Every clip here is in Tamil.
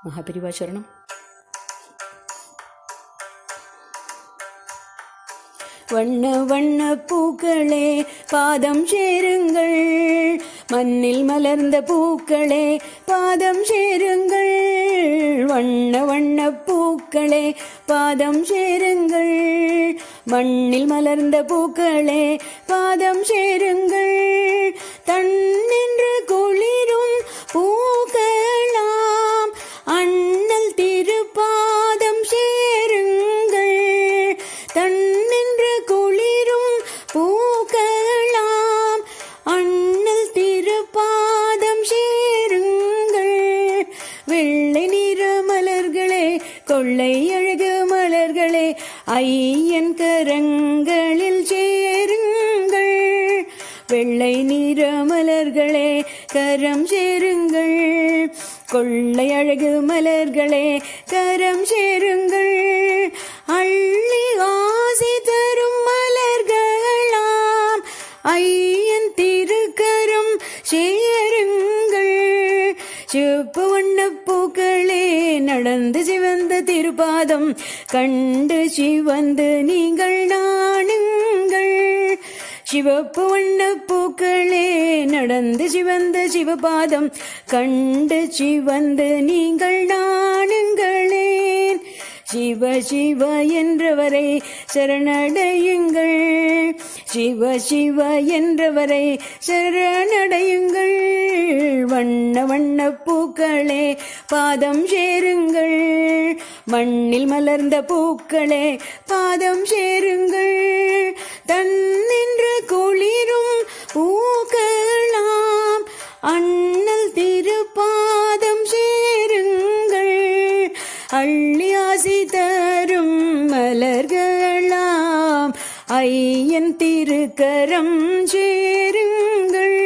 மகாபெரிவா சரணம். வண்ண வண்ண பூக்களே பாதம் சேருங்கள், மண்ணில் மலர்ந்த பூக்களே பாதம் சேருங்கள். வண்ண வண்ண பூக்களே பாதம் சேருங்கள், மண்ணில் மலர்ந்த பூக்களே பாதம் சேருங்கள். தன்னென்று குளிரும் பூக்களாம் அண்ணல் திருப்பாதம் சேருங்கள். தன்னென்று குளிரும் பூக்களாம் அண்ணல் திருப்பாதம் சேருங்கள். வெள்ளை நிற மலர்களே கொள்ளை அழகு மலர்களே ஐயன் கரங்களில் சேருங்கள். வெள்ளை நிற மலர்களே கரம் சேருங்கள், கொள்ளை அழகு மலர்களே கரம் சேருங்கள். அள்ளி ஆசி தரும் மலர்களாம் ஐயன் திருக்கரம் சேருங்கள். சிவப்பு வண்ண பூக்களே நடந்து சிவந்த திருப்பாதம் கண்டு சிவந்து நீங்கள் நாணுங்கள். சிவப்பு வண்ண பூக்களே நடந்து சிவந்த சிவபாதம் கண்டு சிவந்து நீங்கள் நாணுங்களேன். சிவ சிவ என்றவரை சரணடையுங்கள், சிவ சிவ என்றவரை சரணடையுங்கள். வண்ண வண்ண பூக்களே பாதம் சேருங்கள், மண்ணில் மலர்ந்த பூக்களே பாதம் சேருங்கள். தன்னின்று குளிரும் பூக்களாம் அண்ணல் திருப்பாதம் சேருங்கள். அள்ளி ஆசி தரும் மலர்களாம் ஐயன் திருக்கரம் சேருங்கள்.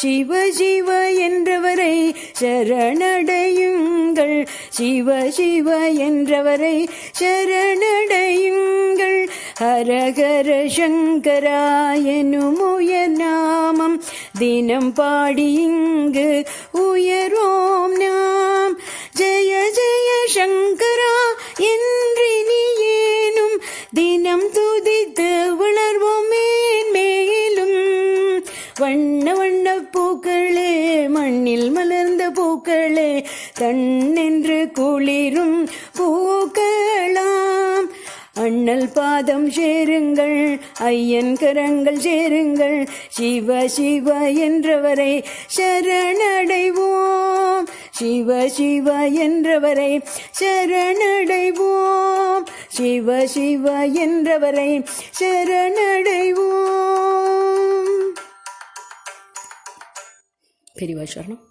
சிவ சிவ என்றவரை சரணடையுங்கள், சிவ சிவ என்றவரை சரணடையுங்கள். ஹரஹர சங்கரா எனும் உயர் நாமம் தினம் பாடி இங்கு உயர்வோம் நாம். ஜெய ஜெய சங்கரா என்றினி ஏனும் தினம் துதித்து உணர்வோம் மேன்மேலும். வண்ண வண்ண பூக்களே மண்ணில் மலர்ந்த பூக்களே தன்னென்று குளிரும் பூக்களாம் அண்ணல் பாதம் சேருங்கள், ஐயன் கரங்கள் சேருங்கள். சிவ சிவ என்றவரை சரணடைவோம், சிவ சிவ என்றவரை சரணடைவோம், சிவ சிவ என்றவரை சரணடைவோம். பெரியவா சரணம்.